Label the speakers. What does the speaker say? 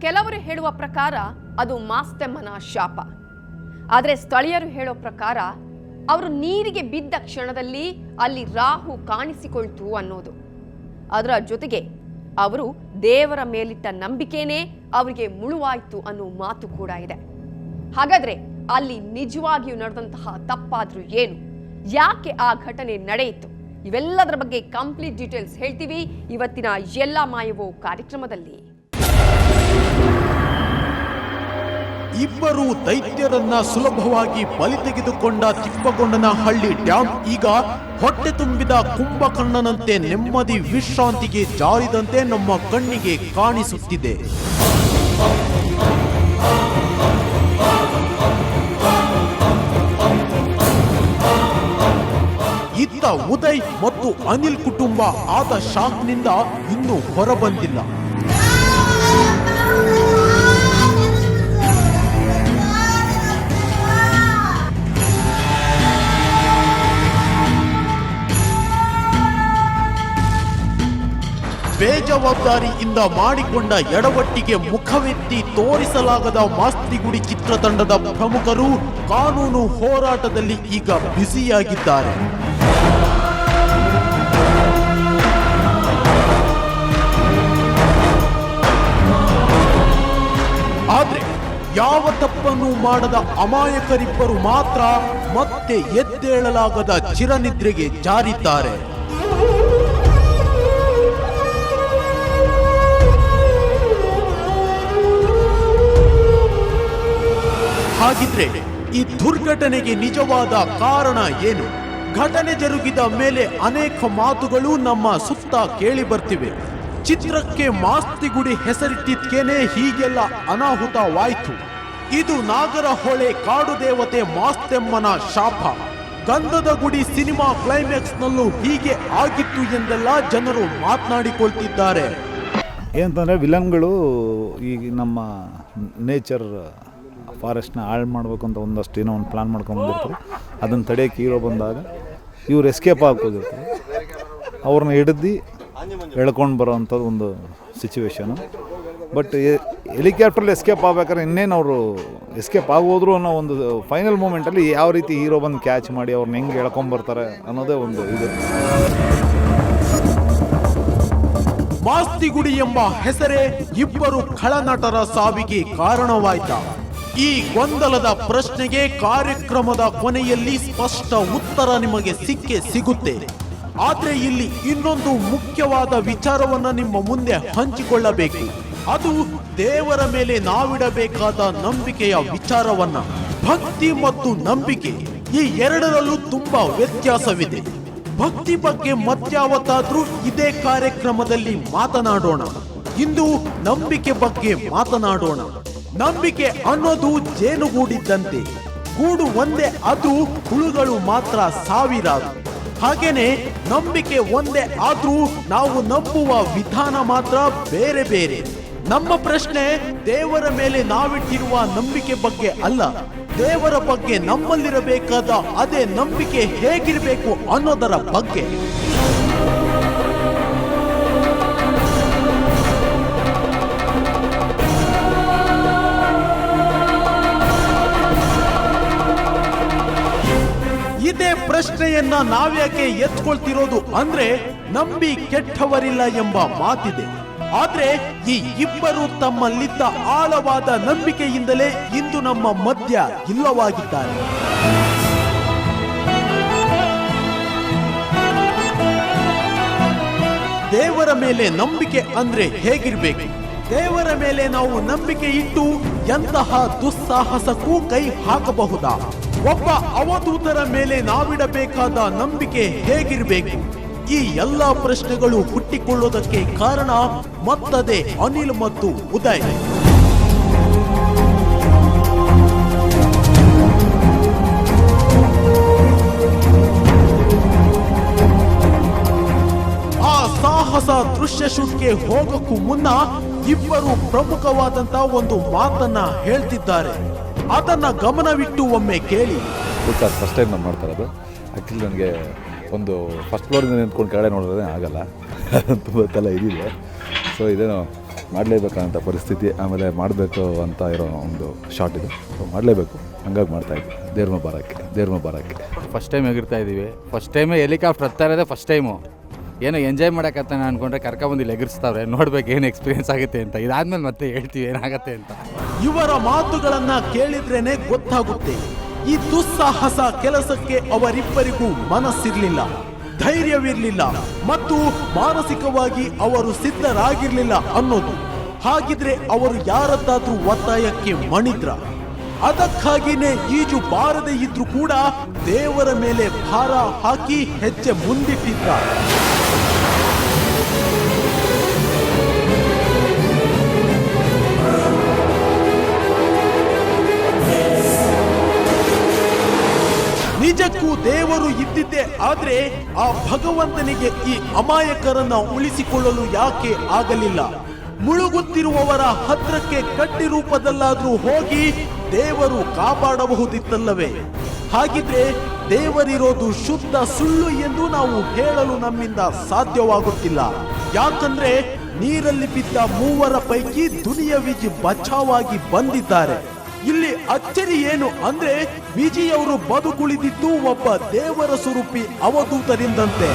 Speaker 1: ಕೆಲವರು ಹೇಳುವ ಪ್ರಕಾರ ಅದು ಮಾಸ್ತೆಮ್ಮನ ಶಾಪ. ಆದರೆ ಸ್ಥಳೀಯರು ಹೇಳೋ ಪ್ರಕಾರ ಅವರು ನೀರಿಗೆ ಬಿದ್ದ ಕ್ಷಣದಲ್ಲಿ ಅಲ್ಲಿ ರಾಹು ಕಾಣಿಸಿಕೊಳ್ತು ಅನ್ನೋದು. ಅದರ ಜೊತೆಗೆ ಅವರು ದೇವರ ಮೇಲಿಟ್ಟ ನಂಬಿಕೆನೇ ಅವರಿಗೆ ಮುಳುವಾಯ್ತು ಅನ್ನೋ ಮಾತು ಕೂಡ ಇದೆ. ಹಾಗಾದ್ರೆ ಅಲ್ಲಿ ನಿಜವಾಗಿಯೂ ನಡೆದಂತಹ ತಪ್ಪಾದ್ರೂ ಏನು, ಯಾಕೆ ಆ ಘಟನೆ ನಡೆಯಿತು, ಇವೆಲ್ಲದರ ಬಗ್ಗೆ ಕಂಪ್ಲೀಟ್ ಡೀಟೇಲ್ಸ್ ಹೇಳ್ತೀವಿ ಇವತ್ತಿನ ಎಲ್ಲ ಮಾಯವೋ ಕಾರ್ಯಕ್ರಮದಲ್ಲಿ.
Speaker 2: ಇಬ್ಬರು ದೈತ್ಯರನ್ನ ಸುಲಭವಾಗಿ ಬಲಿ ತೆಗೆದುಕೊಂಡ ತಿಪ್ಪಗೊಂಡನಹಳ್ಳಿ ಡ್ಯಾಂ ಈಗ ಹೊಟ್ಟೆ ತುಂಬಿದ ಕುಂಭಕರ್ಣನಂತೆ ನೆಮ್ಮದಿ ವಿಶ್ರಾಂತಿಗೆ ಜಾರಿದಂತೆ ನಮ್ಮ ಕಣ್ಣಿಗೆ ಕಾಣಿಸುತ್ತಿದೆ. ಇತ್ತ ಉದಯ್ ಮತ್ತು ಅನಿಲ್ ಕುಟುಂಬ ಆದ ಶಾಕ್ನಿಂದ ಇನ್ನೂ ಹೊರಬಂದಿಲ್ಲ. ಬೇಜವಾಬ್ದಾರಿಯಿಂದ ಮಾಡಿಕೊಂಡ ಎಡವಟ್ಟಿಗೆ ಮುಖವೆತ್ತಿ ತೋರಿಸಲಾಗದ ಮಾಸ್ತಿಗುಡಿ ಚಿತ್ರತಂಡದ ಪ್ರಮುಖರು ಕಾನೂನು ಹೋರಾಟದಲ್ಲಿ ಈಗ ಬ್ಯುಸಿಯಾಗಿದ್ದಾರೆ. ಆದ್ರೆ ಯಾವ ತಪ್ಪನ್ನು ಮಾಡದ ಅಮಾಯಕರಿಬ್ಬರು ಮಾತ್ರ ಮತ್ತೆ ಎದ್ದೇಳಲಾಗದ ಚಿರನಿದ್ರೆಗೆ ಜಾರಿದ್ದಾರೆ. ಹಾಗಿದ್ರೆ ಈ ದುರ್ಘಟನೆಗೆ ನಿಜವಾದ ಕಾರಣ ಏನು? ಘಟನೆ ಜರುಗಿದ ಮೇಲೆ ಅನೇಕ ಮಾತುಗಳು ನಮ್ಮ ಸುತ್ತ ಕೇಳಿ ಬರ್ತಿವೆ. ಚಿತ್ರಕ್ಕೆ ಮಾಸ್ತಿಗುಡಿ ಹೆಸರಿಟ್ಟಿದ್ಕೇನೆ ಹೀಗೆಲ್ಲ ಅನಾಹುತವಾಯ್ತು. ಇದು ನಾಗರಹೊಳೆ ಕಾಡು ದೇವತೆ ಮಾಸ್ತೆಮ್ಮನ ಶಾಪ. ಗಂಧದ ಗುಡಿ ಸಿನಿಮಾ ಕ್ಲೈಮ್ಯಾಕ್ಸ್ ನಲ್ಲೂ ಹೀಗೆ ಆಗಿತ್ತು ಎಂದೆಲ್ಲ ಜನರು ಮಾತನಾಡಿಕೊಳ್ತಿದ್ದಾರೆ.
Speaker 3: ಏನಂತಂದರೆ ವಿಲನ್ಗಳು ಈಗ ನಮ್ಮ ನೇಚರ್ ಫಾರೆಸ್ಟ್ನ ಹಾಳು ಮಾಡಬೇಕು ಅಂತ ಒಂದಷ್ಟು ಏನೋ ಒಂದು ಪ್ಲ್ಯಾನ್ ಮಾಡ್ಕೊಂಡು ಬಂದಿರ್ತಾರೆ. ಅದನ್ನು ತಡೆಯೋಕ್ಕೆ ಹೀರೋ ಬಂದಾಗ ಇವ್ರು ಎಸ್ಕೇಪ್ ಆಗ್ಬೋದಿರ್ತಾರೆ. ಅವ್ರನ್ನ ಹಿಡಿದು ಎಳ್ಕೊಂಡು ಬರೋವಂಥದ್ದು ಒಂದು ಸಿಚುವೇಶನು. ಬಟ್ ಹೆಲಿಕಾಪ್ಟ್ರಲ್ಲಿ ಎಸ್ಕೇಪ್ ಆಗ್ಬೇಕಾದ್ರೆ ಇನ್ನೇನು ಅವರು ಎಸ್ಕೇಪ್ ಆಗೋದ್ರು ಅನ್ನೋ ಒಂದು ಫೈನಲ್ ಮೂಮೆಂಟಲ್ಲಿ ಯಾವ ರೀತಿ ಹೀರೋ ಬಂದು ಕ್ಯಾಚ್ ಮಾಡಿ ಅವ್ರನ್ನ ಹೆಂಗೆ ಎಳ್ಕೊಂಬರ್ತಾರೆ ಅನ್ನೋದೇ ಒಂದು ಇದು.
Speaker 2: ಮಾಸ್ತಿಗುಡಿ ಎಂಬ ಹೆಸರೇ ಇಬ್ಬರು ಖಳನಟರ ಸಾವಿಗೆ ಕಾರಣವಾಯ್ತಾ? ಈ ಗೊಂದಲದ ಪ್ರಶ್ನೆಗೆ ಕಾರ್ಯಕ್ರಮದ ಕೊನೆಯಲ್ಲಿ ಸ್ಪಷ್ಟ ಉತ್ತರ ನಿಮಗೆ ಸಿಗುತ್ತೆ. ಆದ್ರೆ ಇಲ್ಲಿ ಇನ್ನೊಂದು ಮುಖ್ಯವಾದ ವಿಚಾರವನ್ನ ನಿಮ್ಮ ಮುಂದೆ ಹಂಚಿಕೊಳ್ಳಬೇಕು. ಅದು ದೇವರ ಮೇಲೆ ನಾವಿಡಬೇಕಾದ ನಂಬಿಕೆಯ ವಿಚಾರವನ್ನ. ಭಕ್ತಿ ಮತ್ತು ನಂಬಿಕೆ ಈ ಎರಡರಲ್ಲೂ ತುಂಬಾ ವ್ಯತ್ಯಾಸವಿದೆ. ಭಕ್ತಿ ಬಗ್ಗೆ ಮತ್ಯಾವತ್ತಾದ್ರೂ ಇದೇ ಕಾರ್ಯಕ್ರಮದಲ್ಲಿ ಮಾತನಾಡೋಣ. ಇಂದು ನಂಬಿಕೆ ಬಗ್ಗೆ ಮಾತನಾಡೋಣ. ನಂಬಿಕೆ ಅನ್ನೋದು ಜೇನುಗೂಡಿದ್ದಂತೆ. ಗೂಡು ಒಂದೇ, ಅದು ಹುಳುಗಳು ಮಾತ್ರ ಸಾವಿರಾರು. ಹಾಗೇನೆ ನಂಬಿಕೆ ಒಂದೇ ಆದ್ರೂ ನಾವು ನಂಬುವ ವಿಧಾನ ಮಾತ್ರ ಬೇರೆ ಬೇರೆ. ನಮ್ಮ ಪ್ರಶ್ನೆ ದೇವರ ಮೇಲೆ ನಾವಿಟ್ಟಿರುವ ನಂಬಿಕೆ ಬಗ್ಗೆ ಅಲ್ಲ, ದೇವರ ಬಗ್ಗೆ ನಮ್ಮಲ್ಲಿರಬೇಕಾದ ಅದೇ ನಂಬಿಕೆ ಹೇಗಿರಬೇಕು ಅನ್ನೋದರ ಬಗ್ಗೆ. ಇದೇ ಪ್ರಶ್ನೆಯನ್ನ ನಾವ್ಯಾಕೆ ಎತ್ಕೊಳ್ತಿರೋದು ಅಂದ್ರೆ ನಂಬಿ ಕೆಟ್ಟವರಿಲ್ಲ ಎಂಬ ಮಾತಿದೆ. ಆದ್ರೆ ಈ ಇಬ್ಬರು ತಮ್ಮಲ್ಲಿದ್ದ ಆಳವಾದ ನಂಬಿಕೆಯಿಂದಲೇ ಇಂದು ನಮ್ಮ ಮಧ್ಯ ಇಲ್ಲವಾಗಿದ್ದಾರೆ. ದೇವರ ಮೇಲೆ ನಂಬಿಕೆ ಅಂದ್ರೆ ಹೇಗಿರ್ಬೇಕು? ದೇವರ ಮೇಲೆ ನಾವು ನಂಬಿಕೆ ಇಟ್ಟು ಎಂತಹ ದುಸ್ಸಾಹಸಕ್ಕೂ ಕೈ ಹಾಕಬಹುದಾ? ಒಬ್ಬ ಅವಧೂತರ ಮೇಲೆ ನಾವಿಡಬೇಕಾದ ನಂಬಿಕೆ ಹೇಗಿರಬೇಕು? ಈ ಎಲ್ಲಾ ಪ್ರಶ್ನೆಗಳು ಹುಟ್ಟಿಕೊಳ್ಳೋದಕ್ಕೆ ಕಾರಣ ಮತ್ತದೇ ಅನಿಲ್ ಮತ್ತು ಉದಯ್. ಆ ಸಾಹಸ ದೃಶ್ಯ ಶೂಟ್ಗೆ ಹೋಗಕ್ಕೂ ಮುನ್ನ ಇಬ್ಬರು ಪ್ರಮುಖವಾದಂತಹ ಒಂದು ಮಾತನ್ನ ಹೇಳ್ತಿದ್ದಾರೆ. ಅದನ್ನ ಗಮನವಿಟ್ಟು ಒಮ್ಮೆ ಕೇಳಿ.
Speaker 4: ಸರ್, ಫಸ್ಟ್ ಟೈಮ್ ನಾನು ಮಾಡ್ತಾ ಇರೋದು. ಆ್ಯಕ್ಚುಲಿ ನನಗೆ ಒಂದು ಫಸ್ಟ್ ಫ್ಲೋರಿಂದ ನಿಂತ್ಕೊಂಡು ಕೆಳಗಡೆ ನೋಡಿದ್ರೆ ಆಗಲ್ಲ, ತುಂಬ ತಲೆ ಇದಿದೆ. ಸೊ ಇದೇನೋ ಮಾಡಲೇಬೇಕಂತ ಪರಿಸ್ಥಿತಿ, ಆಮೇಲೆ ಮಾಡಬೇಕು ಅಂತ ಇರೋ ಒಂದು ಶಾಟ್ ಇದು. ಸೊ ಮಾಡಲೇಬೇಕು, ಹಂಗಾಗಿ ಮಾಡ್ತಾಯಿದ್ವಿ. ದೇವ್ರ ಬಾರಕ್ಕೆ
Speaker 5: ಫಸ್ಟ್ ಟೈಮ್ ಎಗಿರ್ತಾ ಇದ್ದೀವಿ. ಫಸ್ಟ್ ಟೈಮೇ ಹೆಲಿಕಾಪ್ಟರ್ ಹತ್ತಾ ಇರೋದೇ ಫಸ್ಟ್ ಟೈಮು. ಏನೋ ಎಂಜಾಯ್ ಮಾಡೋಕ್ಕತ್ತಾನೆ ಅಂದ್ಕೊಂಡ್ರೆ ಕರ್ಕೊಂಬಂದು ಇಲ್ಲಿ ಎಗರಿಸ್ತಾವ್ರೆ. ನೋಡ್ಬೇಕು ಏನು ಎಕ್ಸ್ಪೀರಿಯನ್ಸ್ ಆಗುತ್ತೆ ಅಂತ. ಇದಾದ್ಮೇಲೆ ಮತ್ತೆ ಹೇಳ್ತೀವಿ ಏನಾಗುತ್ತೆ ಅಂತ.
Speaker 2: ಇವರ ಮಾತುಗಳನ್ನ ಕೇಳಿದ್ರೇನೆ ಗೊತ್ತಾಗುತ್ತೆ, ಈ ದುಸ್ಸಾಹಸ ಕೆಲಸಕ್ಕೆ ಅವರಿಬ್ಬರಿಗೂ ಮನಸ್ಸಿರ್ಲಿಲ್ಲ, ಧೈರ್ಯವಿರಲಿಲ್ಲ ಮತ್ತು ಮಾನಸಿಕವಾಗಿ ಅವರು ಸಿದ್ಧರಾಗಿರ್ಲಿಲ್ಲ ಅನ್ನೋದು. ಹಾಗಿದ್ರೆ ಅವರು ಯಾರದ್ದಾದ್ರೂ ಒತ್ತಾಯಕ್ಕೆ ಮಣಿದ್ರ? ಅದಕ್ಕಾಗಿನೇ ಈಜು ಬಾರದೆ ಇದ್ರೂ ಕೂಡ ದೇವರ ಮೇಲೆ ಭಾರ ಹಾಕಿ ಹೆಜ್ಜೆ ಮುಂದಿಟ್ಟಿದ್ರ. ನಿಜಕ್ಕೂ ದೇವರು ಇದ್ದಿದ್ದೇ ಆದ್ರೆ ಆ ಭಗವಂತನಿಗೆ ಈ ಅಮಾಯಕರನ್ನ ಉಳಿಸಿಕೊಳ್ಳಲು ಯಾಕೆ ಆಗಲಿಲ್ಲ? ಮುಳುಗುತ್ತಿರುವವರ ಹತ್ರಕ್ಕೆ ಕಡ್ಡಿ ರೂಪದಲ್ಲಾದ್ರೂ ಹೋಗಿ ದೇವರು ಕಾಪಾಡಬಹುದಿತ್ತಲ್ಲವೇ? ಹಾಗಿದ್ರೆ ದೇವರಿರೋದು ಶುದ್ಧ ಸುಳ್ಳು ಎಂದು ನಾವು ಹೇಳಲು ನಮ್ಮಿಂದ ಸಾಧ್ಯವಾಗುತ್ತಿಲ್ಲ. ಯಾಕಂದ್ರೆ ನೀರಲ್ಲಿ ಬಿದ್ದ 3 ಪೈಕಿ ದುನಿಯಾ ವಿಜಿ ಬಚಾವಾಗಿ ಬಂದಿದ್ದಾರೆ. ಇಲ್ಲಿ ಅಚ್ಚರಿ ಏನು ಅಂದ್ರೆ ವಿಜಿ ಅವರು ಬದುಕುಳಿದಿದ್ದು ಒಬ್ಬ ದೇವರ ಸ್ವರೂಪಿ ಅವಧೂತರಿಂದಂತೆ.